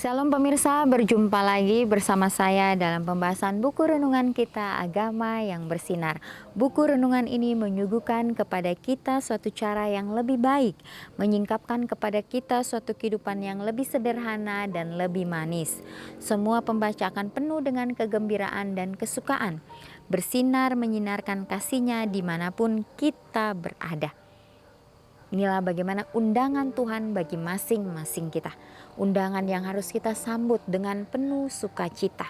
Shalom pemirsa, berjumpa lagi bersama saya dalam pembahasan buku renungan kita Agama yang Bersinar. Buku renungan ini menyuguhkan kepada kita suatu cara yang lebih baik, menyingkapkan kepada kita suatu kehidupan yang lebih sederhana dan lebih manis. Semua pembaca akan penuh dengan kegembiraan dan kesukaan, bersinar menyinarkan kasih-Nya dimanapun kita berada. Inilah bagaimana undangan Tuhan bagi masing-masing kita. Undangan yang harus kita sambut dengan penuh sukacita.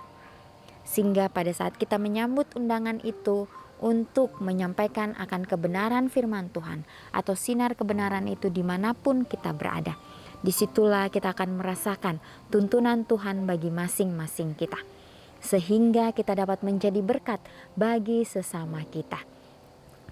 Sehingga pada saat kita menyambut undangan itu untuk menyampaikan akan kebenaran firman Tuhan atau sinar kebenaran itu dimanapun kita berada. Disitulah kita akan merasakan tuntunan Tuhan bagi masing-masing kita. Sehingga kita dapat menjadi berkat bagi sesama kita.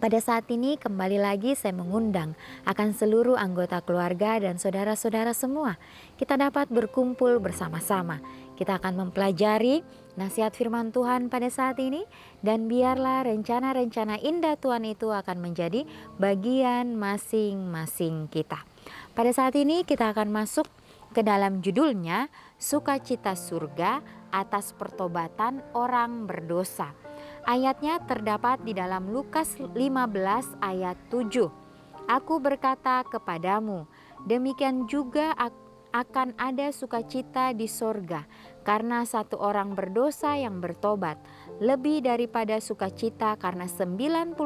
Pada saat ini kembali lagi saya mengundang akan seluruh anggota keluarga dan saudara-saudara semua. Kita dapat berkumpul bersama-sama. Kita akan mempelajari nasihat firman Tuhan pada saat ini. Dan biarlah rencana-rencana indah Tuhan itu akan menjadi bagian masing-masing kita. Pada saat ini kita akan masuk ke dalam judulnya Sukacita Surga atas Pertobatan Orang Berdosa. Ayatnya terdapat di dalam Lukas 15 ayat 7. Aku berkata kepadamu, demikian juga akan ada sukacita di sorga karena satu orang berdosa yang bertobat, lebih daripada sukacita karena 99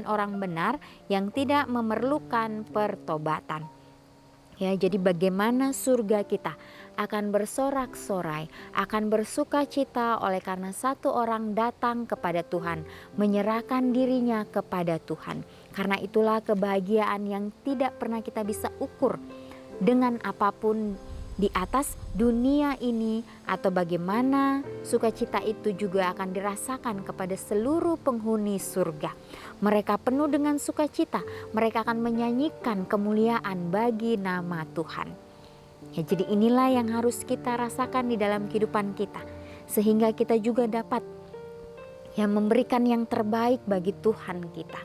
orang benar yang tidak memerlukan pertobatan. Ya, jadi bagaimana surga kita akan bersorak-sorai, akan bersukacita oleh karena satu orang datang kepada Tuhan, menyerahkan dirinya kepada Tuhan. Karena itulah kebahagiaan yang tidak pernah kita bisa ukur dengan apapun di atas dunia ini, atau bagaimana sukacita itu juga akan dirasakan kepada seluruh penghuni surga. Mereka penuh dengan sukacita, mereka akan menyanyikan kemuliaan bagi nama Tuhan. Ya, jadi inilah yang harus kita rasakan di dalam kehidupan kita, sehingga kita juga dapat memberikan yang terbaik bagi Tuhan kita.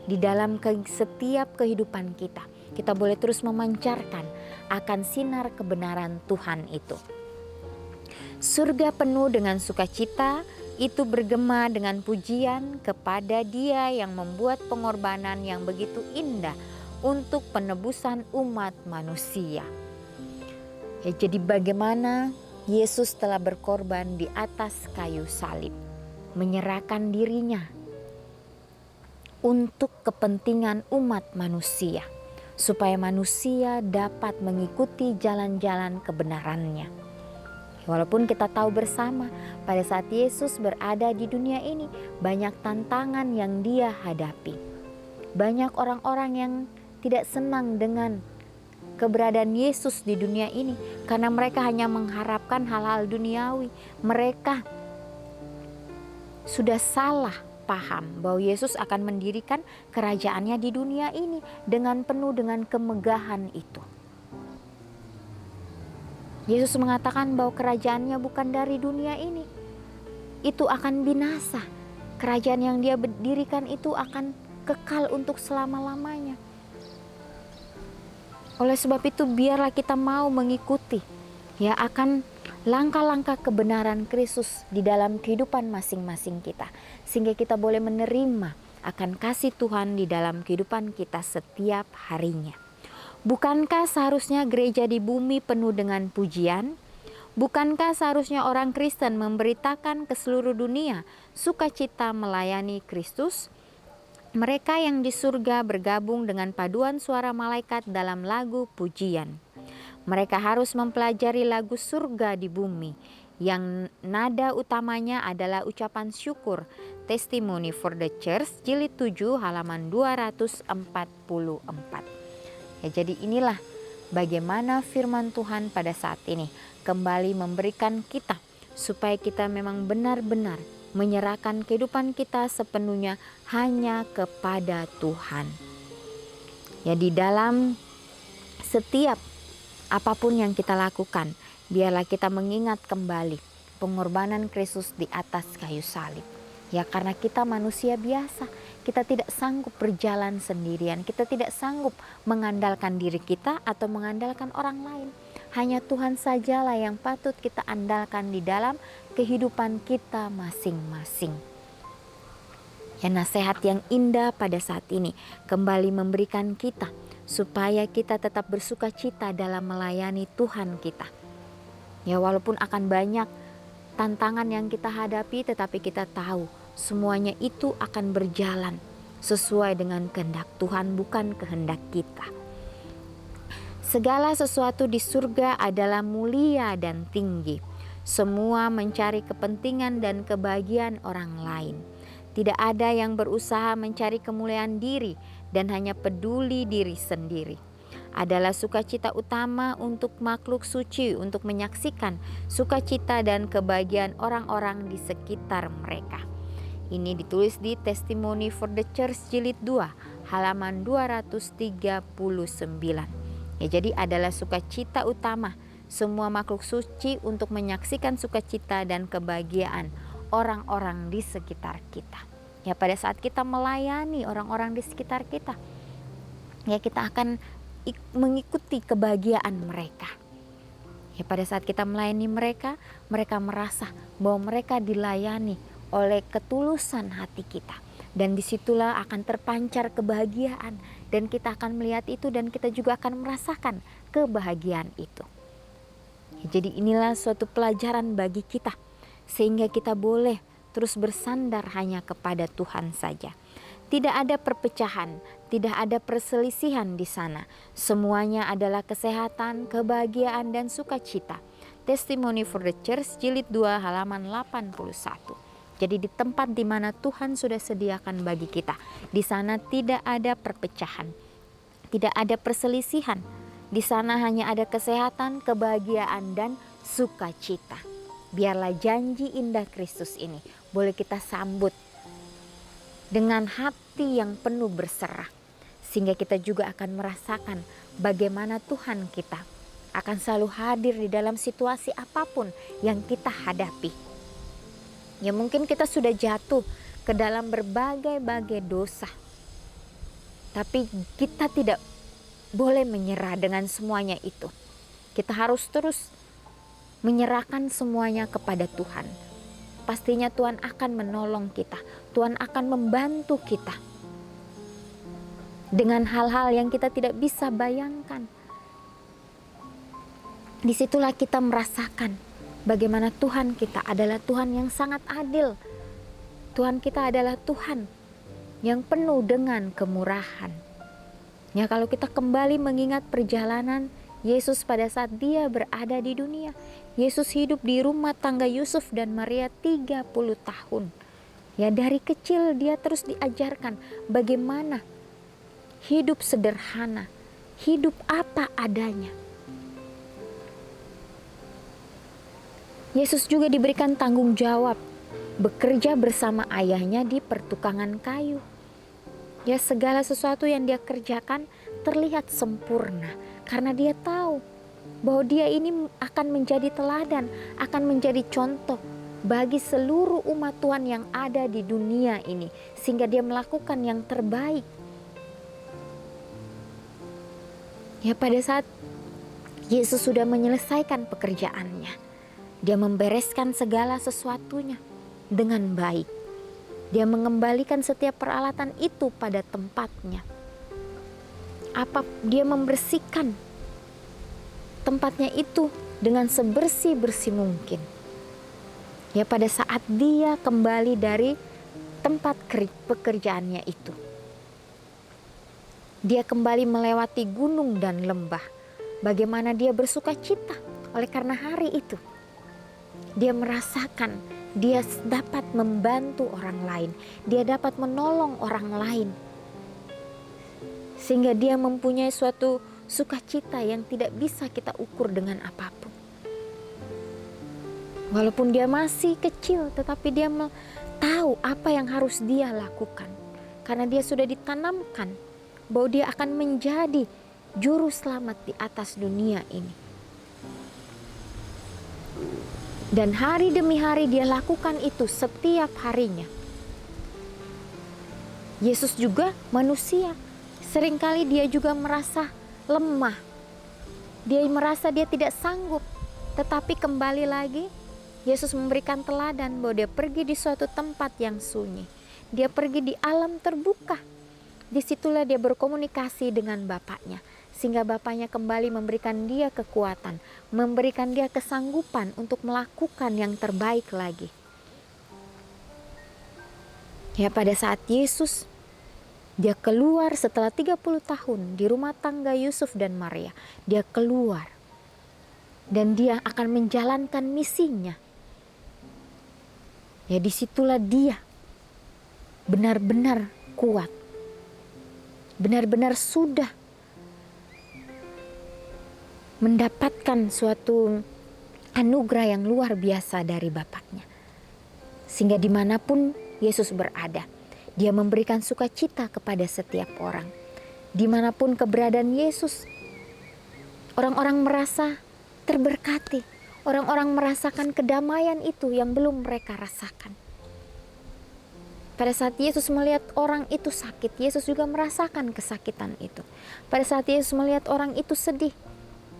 Di dalam setiap kehidupan kita, kita boleh terus memancarkan akan sinar kebenaran Tuhan itu. Surga penuh dengan sukacita, itu bergema dengan pujian kepada Dia yang membuat pengorbanan yang begitu indah untuk penebusan umat manusia. Ya, jadi bagaimana Yesus telah berkorban di atas kayu salib, menyerahkan dirinya untuk kepentingan umat manusia, supaya manusia dapat mengikuti jalan-jalan kebenarannya. Walaupun kita tahu bersama pada saat Yesus berada di dunia ini, banyak tantangan yang Dia hadapi. Banyak orang-orang yang tidak senang dengan keberadaan Yesus di dunia ini karena mereka hanya mengharapkan hal-hal duniawi. Mereka sudah salah paham bahwa Yesus akan mendirikan kerajaannya di dunia ini dengan penuh dengan kemegahan itu. Yesus mengatakan bahwa kerajaannya bukan dari dunia ini. Itu akan binasa. Kerajaan yang Dia dirikan itu akan kekal untuk selama-lamanya. Oleh sebab itu biarlah kita mau mengikuti akan langkah-langkah kebenaran Kristus di dalam kehidupan masing-masing kita, sehingga kita boleh menerima akan kasih Tuhan di dalam kehidupan kita setiap harinya. Bukankah seharusnya gereja di bumi penuh dengan pujian? Bukankah seharusnya orang Kristen memberitakan ke seluruh dunia sukacita melayani Kristus? Mereka yang di surga bergabung dengan paduan suara malaikat dalam lagu pujian. Mereka harus mempelajari lagu surga di bumi yang nada utamanya adalah ucapan syukur, Testimony for the Church, jilid 7 halaman 244. Ya, jadi inilah bagaimana firman Tuhan pada saat ini kembali memberikan kita supaya kita memang benar-benar menyerahkan kehidupan kita sepenuhnya hanya kepada Tuhan. Ya, di dalam setiap apapun yang kita lakukan, biarlah kita mengingat kembali pengorbanan Kristus di atas kayu salib. Ya, karena kita manusia biasa, kita tidak sanggup berjalan sendirian, kita tidak sanggup mengandalkan diri kita atau mengandalkan orang lain. Hanya Tuhan sajalah yang patut kita andalkan di dalam kehidupan kita masing-masing. Ya, nasihat yang indah pada saat ini kembali memberikan kita supaya kita tetap bersuka cita dalam melayani Tuhan kita. Ya, walaupun akan banyak tantangan yang kita hadapi, tetapi kita tahu semuanya itu akan berjalan sesuai dengan kehendak Tuhan, bukan kehendak kita. Segala sesuatu di surga adalah mulia dan tinggi. Semua mencari kepentingan dan kebahagiaan orang lain. Tidak ada yang berusaha mencari kemuliaan diri dan hanya peduli diri sendiri. Adalah sukacita utama untuk makhluk suci untuk menyaksikan sukacita dan kebahagiaan orang-orang di sekitar mereka. Ini ditulis di Testimony for the Church jilid 2 halaman 239. Ya, jadi adalah sukacita utama semua makhluk suci untuk menyaksikan sukacita dan kebahagiaan orang-orang di sekitar kita. Ya, pada saat kita melayani orang-orang di sekitar kita, ya kita akan mengikuti kebahagiaan mereka. Ya, pada saat kita melayani mereka, mereka merasa bahwa mereka dilayani oleh ketulusan hati kita. Dan disitulah akan terpancar kebahagiaan. Dan kita akan melihat itu dan kita juga akan merasakan kebahagiaan itu. Ya, jadi inilah suatu pelajaran bagi kita. Sehingga kita boleh terus bersandar hanya kepada Tuhan saja. Tidak ada perpecahan, tidak ada perselisihan di sana. Semuanya adalah kesehatan, kebahagiaan, dan sukacita. Testimony for the Church jilid 2 halaman 81. Jadi di tempat di mana Tuhan sudah sediakan bagi kita, di sana tidak ada perpecahan, tidak ada perselisihan. Di sana hanya ada kesehatan, kebahagiaan, dan sukacita. Biarlah janji indah Kristus ini boleh kita sambut dengan hati yang penuh berserah, sehingga kita juga akan merasakan bagaimana Tuhan kita akan selalu hadir di dalam situasi apapun yang kita hadapi. Ya, mungkin kita sudah jatuh ke dalam berbagai-bagai dosa, tapi kita tidak boleh menyerah dengan semuanya itu. Kita harus terus menyerahkan semuanya kepada Tuhan. Pastinya Tuhan akan menolong kita. Tuhan akan membantu kita dengan hal-hal yang kita tidak bisa bayangkan. Disitulah kita merasakan bagaimana Tuhan kita adalah Tuhan yang sangat adil. Tuhan kita adalah Tuhan yang penuh dengan kemurahan. Ya, kalau kita kembali mengingat perjalanan Yesus pada saat dia berada di dunia. Yesus hidup di rumah tangga Yusuf dan Maria 30 tahun. Ya, dari kecil dia terus diajarkan bagaimana hidup sederhana, hidup apa adanya. Yesus juga diberikan tanggung jawab bekerja bersama ayahnya di pertukangan kayu. Ya, segala sesuatu yang dia kerjakan terlihat sempurna karena dia tahu bahwa dia ini akan menjadi teladan, akan menjadi contoh bagi seluruh umat Tuhan yang ada di dunia ini, sehingga dia melakukan yang terbaik. Ya, pada saat Yesus sudah menyelesaikan pekerjaannya, dia membereskan segala sesuatunya dengan baik. Dia mengembalikan setiap peralatan itu pada tempatnya. Dia membersihkan tempatnya itu dengan sebersih-bersih mungkin. Ya, pada saat dia kembali dari tempat pekerjaannya itu, dia kembali melewati gunung dan lembah. Bagaimana dia bersuka cita oleh karena hari itu. Dia merasakan dia dapat membantu orang lain. Dia dapat menolong orang lain. Sehingga dia mempunyai suatu sukacita yang tidak bisa kita ukur dengan apapun. Walaupun dia masih kecil, tetapi dia tahu apa yang harus dia lakukan. Karena dia sudah ditanamkan bahwa dia akan menjadi juru selamat di atas dunia ini. Dan hari demi hari dia lakukan itu setiap harinya. Yesus juga manusia. Seringkali dia juga merasa lemah. Dia merasa dia tidak sanggup, tetapi kembali lagi Yesus memberikan teladan bahwa dia pergi di suatu tempat yang sunyi. Dia pergi di alam terbuka. Disitulah dia berkomunikasi dengan Bapaknya, sehingga Bapaknya kembali memberikan dia kekuatan, memberikan dia kesanggupan untuk melakukan yang terbaik lagi. Ya, pada saat Yesus dia keluar setelah 30 tahun di rumah tangga Yusuf dan Maria, dia keluar dan dia akan menjalankan misinya. Ya, disitulah dia benar-benar kuat, benar-benar sudah mendapatkan suatu anugerah yang luar biasa dari Bapaknya. Sehingga dimanapun Yesus berada, dia memberikan sukacita kepada setiap orang. Dimanapun keberadaan Yesus, orang-orang merasa terberkati. Orang-orang merasakan kedamaian itu yang belum mereka rasakan. Pada saat Yesus melihat orang itu sakit, Yesus juga merasakan kesakitan itu. Pada saat Yesus melihat orang itu sedih,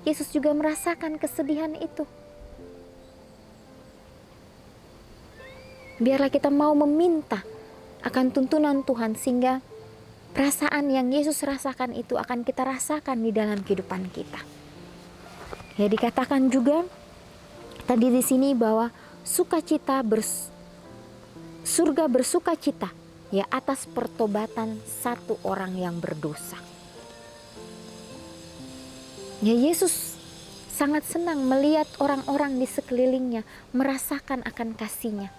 Yesus juga merasakan kesedihan itu. Biarlah kita mau meminta akan tuntunan Tuhan, sehingga perasaan yang Yesus rasakan itu akan kita rasakan di dalam kehidupan kita. Ya, dikatakan juga tadi di sini bahwa surga bersukacita ya atas pertobatan satu orang yang berdosa. Ya, Yesus sangat senang melihat orang-orang di sekelilingnya merasakan akan kasih-Nya.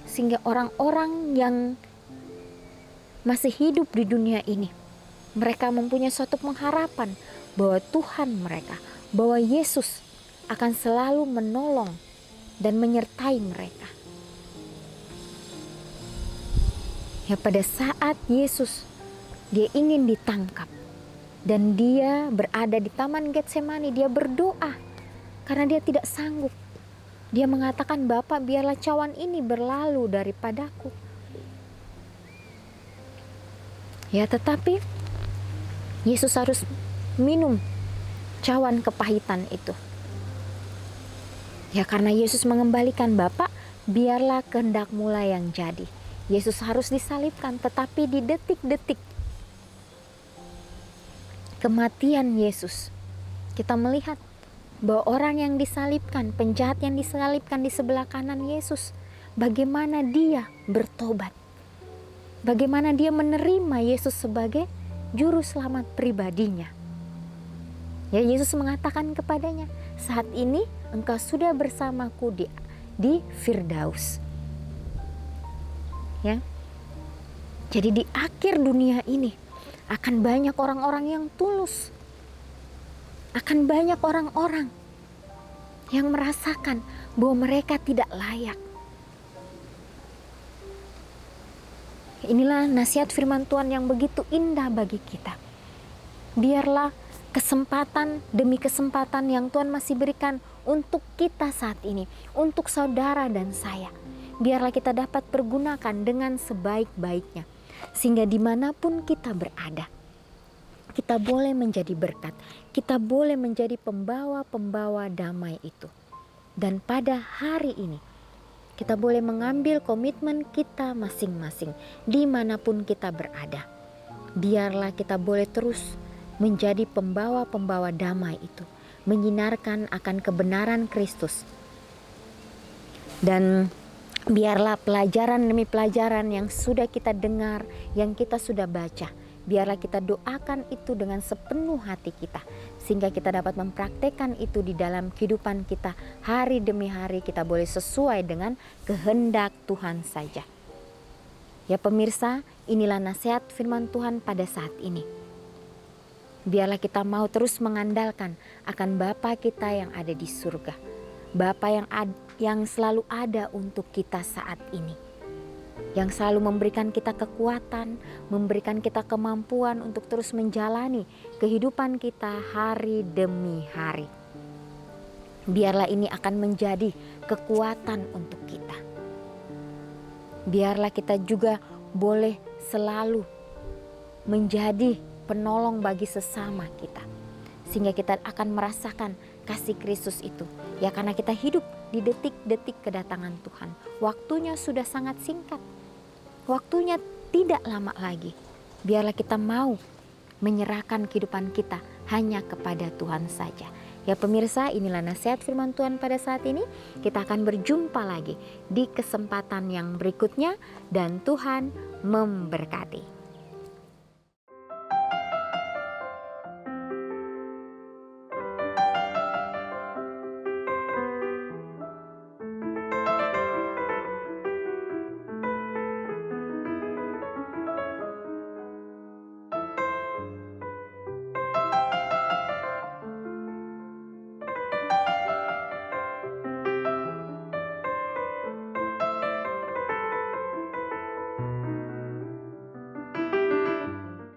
Sehingga orang-orang yang masih hidup di dunia ini, mereka mempunyai suatu pengharapan bahwa Tuhan mereka, bahwa Yesus akan selalu menolong dan menyertai mereka. Ya, pada saat Yesus dia ingin ditangkap dan dia berada di Taman Getsemani, dia berdoa karena dia tidak sanggup. Dia mengatakan, "Bapa, biarlah cawan ini berlalu daripadaku." Ya, tetapi Yesus harus minum cawan kepahitan itu. Ya, karena Yesus mengembalikan, "Bapa, biarlah kehendak-Mu lah yang jadi." Yesus harus disalibkan, tetapi di detik-detik kematian Yesus, kita melihat bahwa orang yang disalibkan, penjahat yang disalibkan di sebelah kanan Yesus, bagaimana dia bertobat, bagaimana dia menerima Yesus sebagai juru selamat pribadinya. Ya, Yesus mengatakan kepadanya, "Saat ini engkau sudah bersamaku di Firdaus." Ya, jadi di akhir dunia ini akan banyak orang-orang yang tulus. Akan banyak orang-orang yang merasakan bahwa mereka tidak layak. Inilah nasihat firman Tuhan yang begitu indah bagi kita. Biarlah kesempatan demi kesempatan yang Tuhan masih berikan untuk kita saat ini, untuk saudara dan saya. Biarlah kita dapat pergunakan dengan sebaik-baiknya. Sehingga dimanapun kita berada, kita boleh menjadi berkat, kita boleh menjadi pembawa-pembawa damai itu. Dan pada hari ini, kita boleh mengambil komitmen kita masing-masing, dimanapun kita berada. Biarlah kita boleh terus menjadi pembawa-pembawa damai itu, menyinarkan akan kebenaran Kristus. Dan biarlah pelajaran demi pelajaran yang sudah kita dengar, yang kita sudah baca, biarlah kita doakan itu dengan sepenuh hati kita, sehingga kita dapat mempraktekkan itu di dalam kehidupan kita hari demi hari. Kita boleh sesuai dengan kehendak Tuhan saja. Ya pemirsa, inilah nasihat firman Tuhan pada saat ini. Biarlah kita mau terus mengandalkan akan Bapa kita yang ada di surga, Bapa yang selalu ada untuk kita saat ini, yang selalu memberikan kita kekuatan, memberikan kita kemampuan untuk terus menjalani kehidupan kita hari demi hari. Biarlah ini akan menjadi kekuatan untuk kita. Biarlah kita juga boleh selalu menjadi penolong bagi sesama kita, sehingga kita akan merasakan kasih Kristus itu. Ya, karena kita hidup di detik-detik kedatangan Tuhan. Waktunya sudah sangat singkat. Waktunya tidak lama lagi. Biarlah kita mau menyerahkan kehidupan kita hanya kepada Tuhan saja. Ya pemirsa, inilah nasihat firman Tuhan pada saat ini. Kita akan berjumpa lagi di kesempatan yang berikutnya dan Tuhan memberkati.